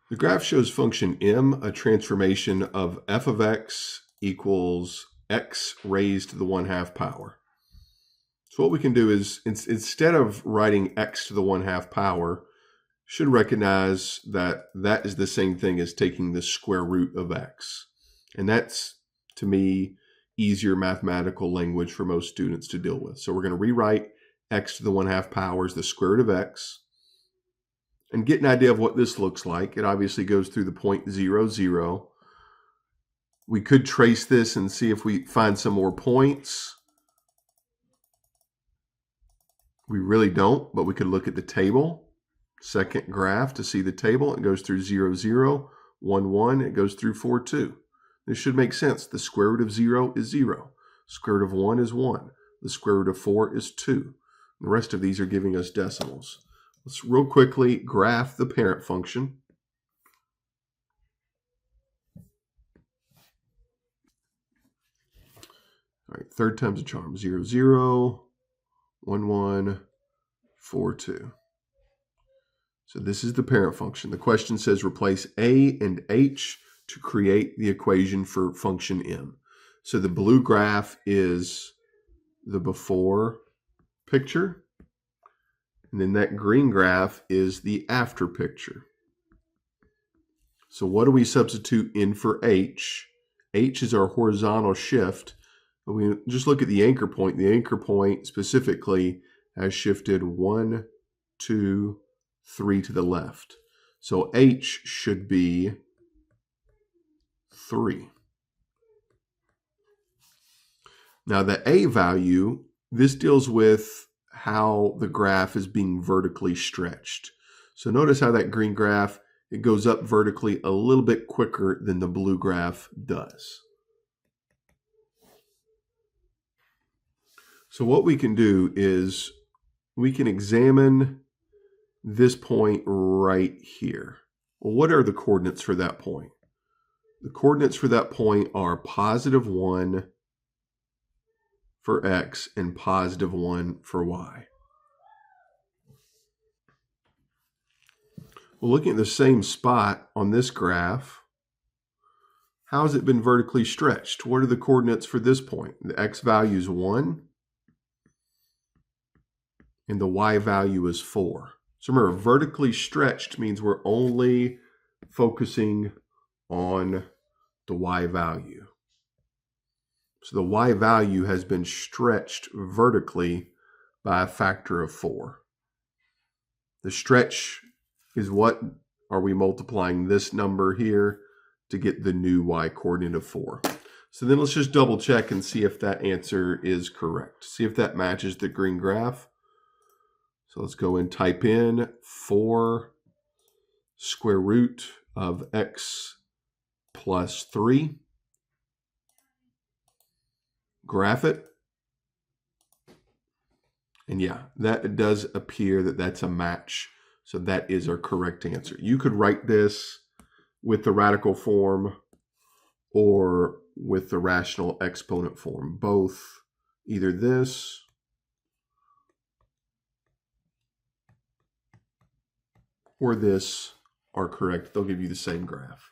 The graph shows function m, a transformation of f of x equals x raised to the 1/2 power. So what we can do is, instead of writing x to the 1/2 power, should recognize that that is the same thing as taking the square root of x. And that's, to me, easier mathematical language for most students to deal with. So we're going to rewrite x to the 1/2 power as the square root of x. And get an idea of what this looks like. It obviously goes through the point 0, 0. We could trace this and see if we find some more points. We really don't, but we could look at the table, second graph, to see the table. It goes through 0, 0, 1, 1. It goes through 4, 2. This should make sense. The square root of 0 is 0. Square root of 1 is 1. The square root of 4 is 2. The rest of these are giving us decimals. Let's real quickly graph the parent function. All right, third time's a charm. 0, 0, 1, 1, 4, 2. So this is the parent function. The question says replace a and h to create the equation for function m. So the blue graph is the before picture. And then that green graph is the after picture. So what do we substitute in for h? H is our horizontal shift. We just look at the anchor point. The anchor point specifically has shifted 1, 2, 3 to the left. So h should be 3. Now the a value, this deals with how the graph is being vertically stretched. So notice how that green graph, it goes up vertically a little bit quicker than the blue graph does. So what we can do is we can examine this point right here. Well, what are the coordinates for that point? The coordinates for that point are positive 1 for x and positive 1 for y. Well, looking at the same spot on this graph, how has it been vertically stretched? What are the coordinates for this point? The x value is 1, and the y value is 4. So remember, vertically stretched means we're only focusing on the y value. So the y value has been stretched vertically by a factor of 4. The stretch is what are we multiplying this number here to get the new y coordinate of 4. So then let's just double check and see if that answer is correct. See if that matches the green graph. So let's go and type in 4 square root of x plus 3. Graph it. And yeah, that does appear that that's a match. So that is our correct answer. You could write this with the radical form or with the rational exponent form. Both, either this or this, are correct. They'll give you the same graph.